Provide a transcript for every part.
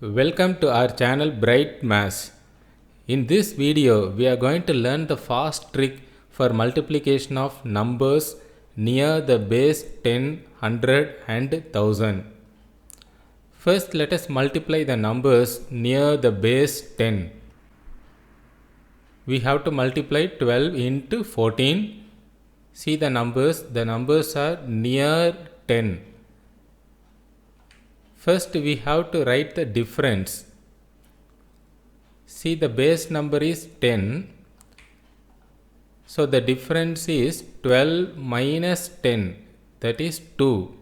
Welcome to our channel Bright Maths. In this video, we are going to learn the fast trick for multiplication of numbers near the base 10, 100 and 1000. First, let us multiply the numbers near the base 10. We have to multiply 12 into 14. See the numbers are near 10. First, we have to write the difference. See, the base number is 10. So, the difference is 12 minus 10, that is 2.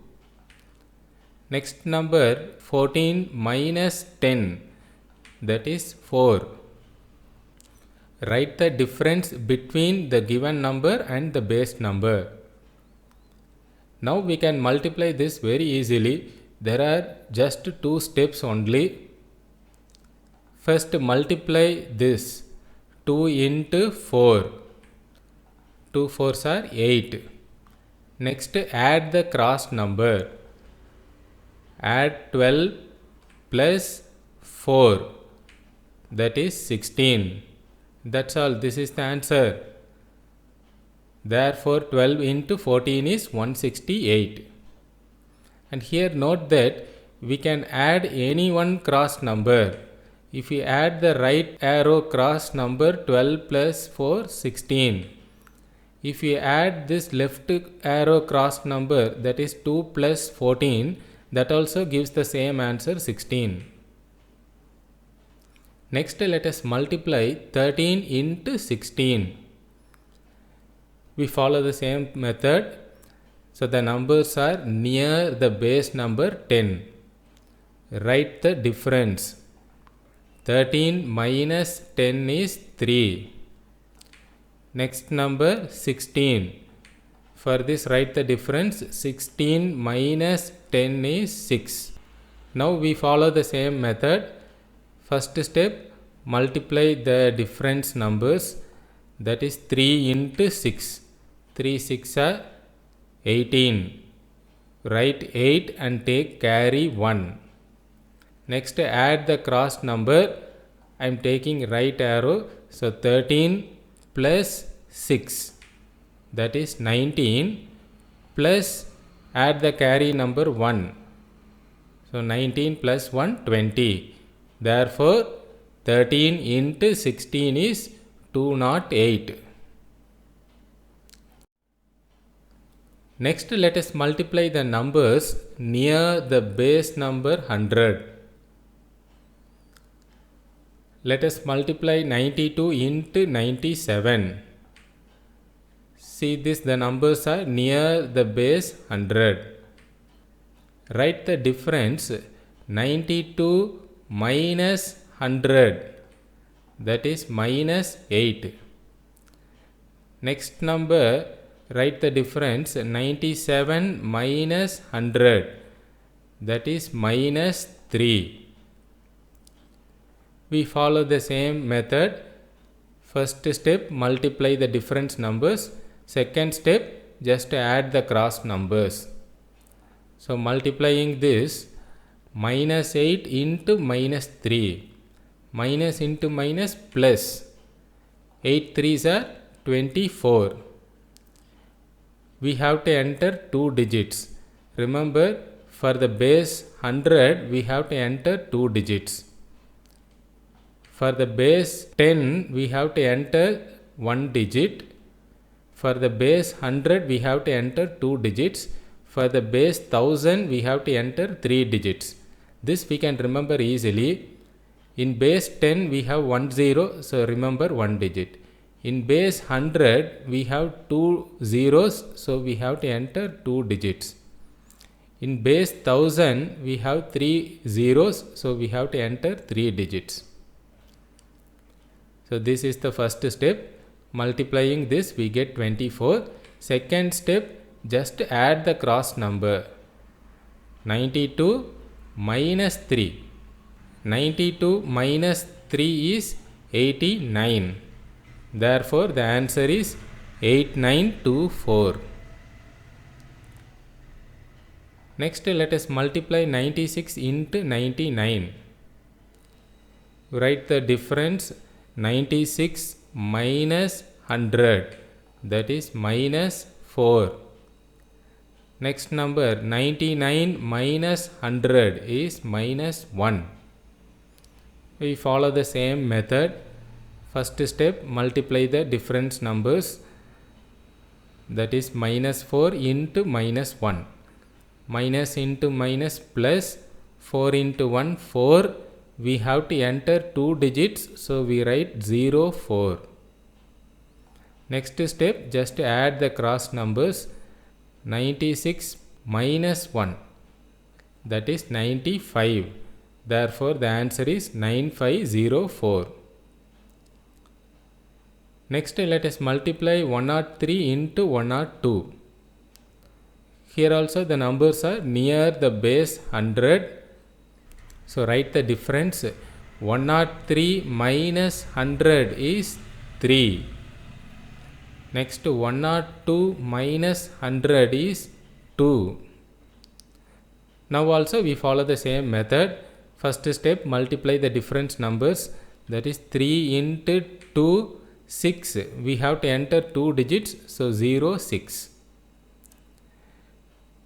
Next number 14 minus 10, that is 4. Write the difference between the given number and the base number. Now we can multiply this very easily. There are just two steps only. First, multiply this 2 into 4. 2 4s are 8. Next, add the cross number. Add 12 plus 4, that is 16. That's all. This is the answer. Therefore, 12 into 14 is 168. And here note that we can add any one cross number. If we add the right arrow cross number 12 plus 4, 16. If we add this left arrow cross number, that is 2 plus 14, that also gives the same answer, 16. Next, let us multiply 13 into 16. We follow the same method. So, the numbers are near the base number 10. Write the difference. 13 minus 10 is 3. Next number 16. For this, write the difference. 16 minus 10 is 6. Now we follow the same method. First step, multiply the difference numbers, that is 3 into 6. 3 6 are 18. Write 8 and take carry 1. Next, add the cross number. I am taking right arrow. So 13 plus 6, that is 19, plus add the carry number 1. So 19 plus 1, 20. Therefore, 13 into 16 is 208. Next, let us multiply the numbers near the base number 100. Let us multiply 92 into 97. See this, the numbers are near the base 100. Write the difference. 92 minus 100, that is minus 8. Next number, write the difference. 97 minus 100, that is minus 3. We follow the same method. First step, multiply the difference numbers. Second step, just add the cross numbers. So multiplying this, minus 8 into minus 3. Minus into minus plus. 8 3s are 24. We have to enter 2 digits. Remember, for the base 100, we have to enter 2 digits. For the base 10, we have to enter 1 digit. For the base 100, we have to enter 2 digits. For the base 1000, we have to enter 3 digits. This we can remember easily. In base 10, we have 1 0, so remember 1 digit. In base 100, we have 2 zeros, so we have to enter 2 digits. In base 1000, we have 3 zeros, so we have to enter 3 digits. So this is the first step. Multiplying this, we get 24. Second step, just add the cross number. 92 minus 3. 92 minus 3 is 89. Therefore, the answer is 8924. Next, let us multiply 96 into 99. write the difference 96 minus 100, that is minus 4. Next number 99 minus 100 is minus 1. We follow the same method. First step, multiply the difference numbers, that is minus 4 into minus 1. Minus into minus plus, 4 into 1, 4. We have to enter 2 digits, so we write 0, 4. Next step, just add the cross numbers. 96 minus 1, that is 95. Therefore, the answer is 9504. Next, let us multiply 103 into 102. Here also the numbers are near the base 100. So, write the difference. 103 minus 100 is 3. Next, 102 minus 100 is 2. Now also we follow the same method. First step, multiply the difference numbers, that is 3 into 2, 6. We have to enter 2 digits, so 0, 6.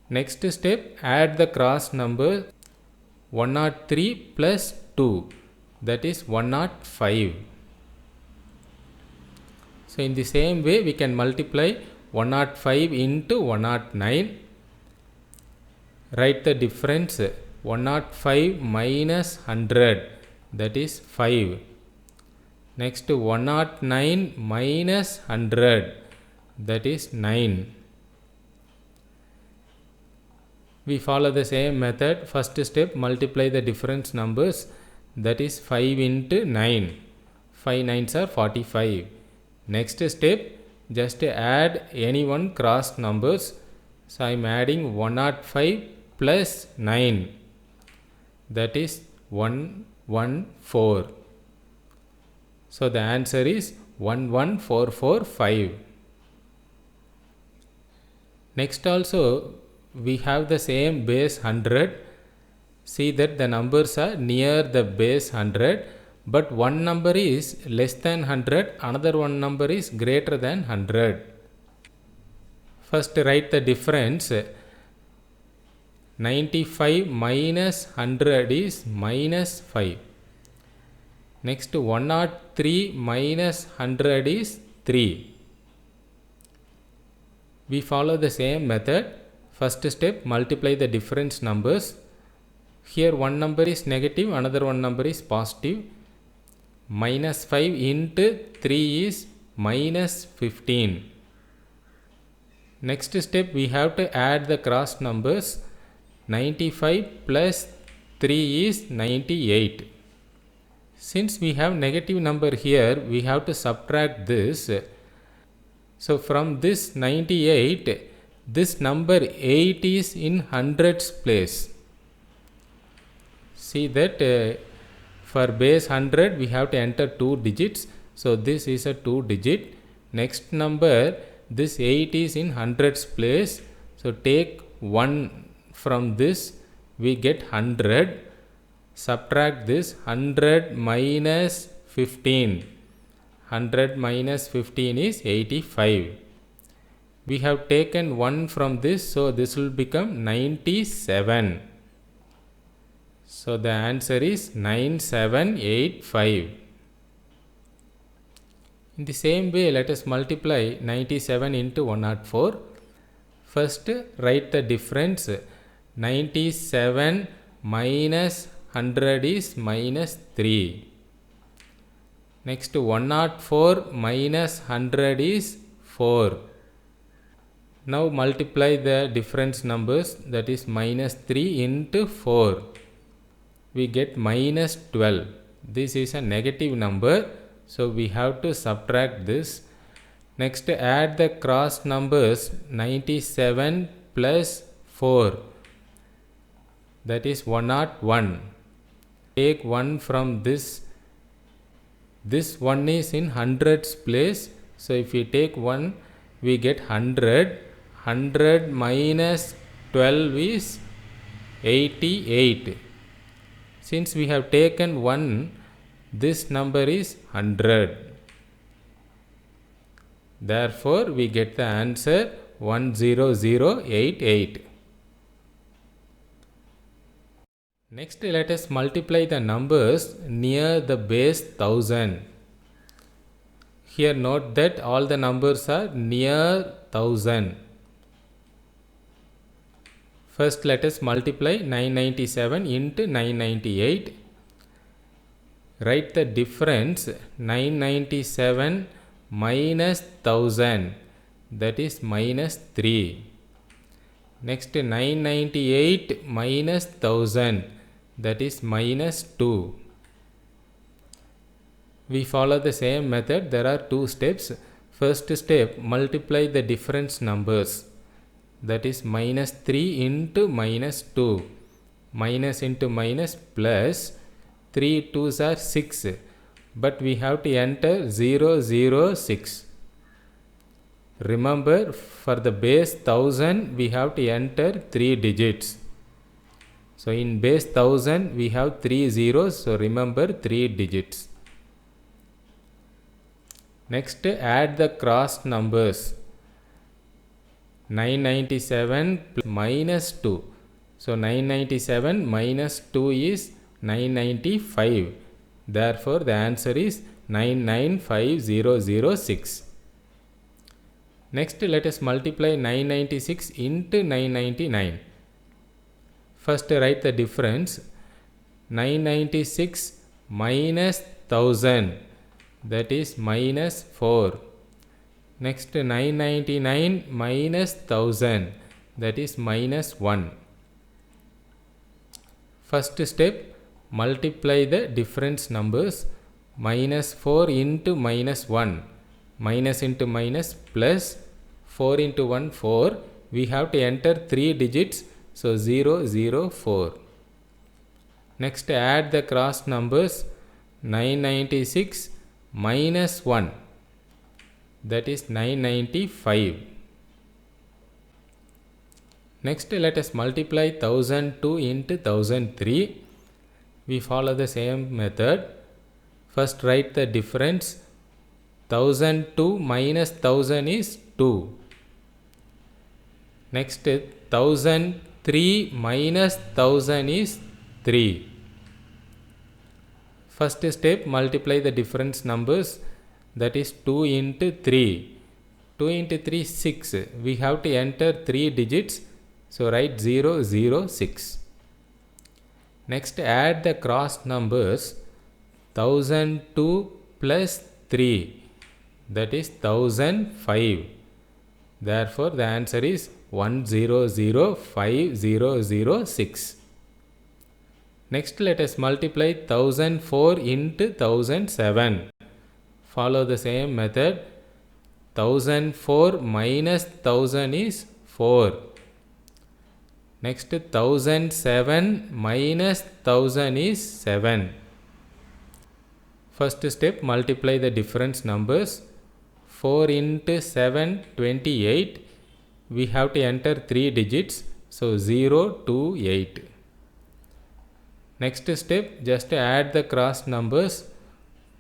Next step, add the cross number. 103 plus 2, that is 105. So, in the same way we can multiply 105 into 109. Write the difference. 105 minus 100, that is 5. Next, 109 minus 100, that is 9. We follow the same method. First step, multiply the difference numbers, that is 5 into 9. 5 nines are 45. Next step, just add any one cross numbers. So, I am adding 105 plus 9, that is 114. So, the answer is 11445. Next also we have the same base 100. See that the numbers are near the base 100. But one number is less than 100, another one number is greater than 100. First write the difference. 95 minus 100 is minus 5. Next, 103 minus 100 is 3. We follow the same method. First step, multiply the difference numbers. Here one number is negative, another one number is positive. Minus 5 into 3 is minus 15. Next step, we have to add the cross numbers. 95 plus 3 is 98. Since we have negative number here, we have to subtract this. So, from this 98, this number 8 is in hundreds place. See that for base 100 we have to enter 2 digits. So, this is a 2 digit. Next number, this 8 is in hundreds place. So, take 1 from this, we get 100. Subtract this. 100 minus 15. 100 minus 15 is 85. We have taken 1 from this, so this will become 97. So, the answer is 9785. In the same way, let us multiply 97 into 104. First, write the difference. 97 minus 100 is minus 3. Next, 104 minus 100 is 4. Now, multiply the difference numbers, that is minus 3 into 4. We get minus 12. This is a negative number, so we have to subtract this. Next, add the cross numbers. 97 plus 4, that is 101. Take 1 from this. This 1 is in hundreds place. So, if we take 1, we get 100. 100 minus 12 is 88. Since we have taken 1, This number is 100. Therefore, we get the answer 10088. Next, let us multiply the numbers near the base 1000. Here note that all the numbers are near 1000. First, let us multiply 997 into 998. Write the difference 997 minus 1000, that is minus 3. Next, 998 minus 1000, that is minus 2. We follow the same method. There are two steps. First step, multiply the difference numbers, that is minus 3 into minus 2. Minus into minus plus, 3 2s are 6, but we have to enter 006. Remember, for the base 1000 we have to enter 3 digits. So in base 1000 we have 3 zeros, so remember 3 digits. Next, add the cross numbers. 997 minus 2. So 997 minus 2 is 995. Therefore, the answer is 995006. Next, let us multiply 996 into 999. First, write the difference. 996 minus 1000, that is minus 4. Next, 999 minus 1000, that is minus 1. First step, multiply the difference numbers. Minus 4 into minus 1. Minus into minus plus, 4 into 1, 4. We have to enter 3 digits, so 004. Next, add the cross numbers. 996 minus 1, that is 995. Next, let us multiply 1002 into 1003. We follow the same method. First, write the difference. 1002 minus 1000 is 2. Next, 1003 minus 1000 is 3. First step, multiply the difference numbers, that is 2 into 3. 2 into 3 is 6. We have to enter 3 digits, so write 006. Next, add the cross numbers. 1002 plus 3, that is 1005. Therefore, the answer is 1005006. Next, let us multiply 1004 into 1007. Follow the same method. 1004 minus 1000 is 4. Next, 1007 minus 1000 is 7. First step, multiply the difference numbers. 4 into 7, 28. We have to enter 3 digits, so 028. Next step, just add the cross numbers.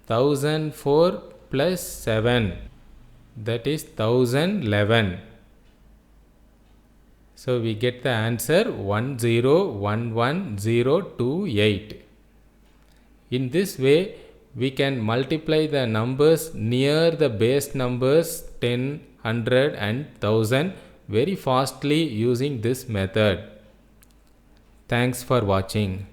1004 plus 7, that is 1011. So we get the answer 1011028. In this way, we can multiply the numbers near the base numbers 10, 100 and 1000 very fastly using this method. Thanks for watching.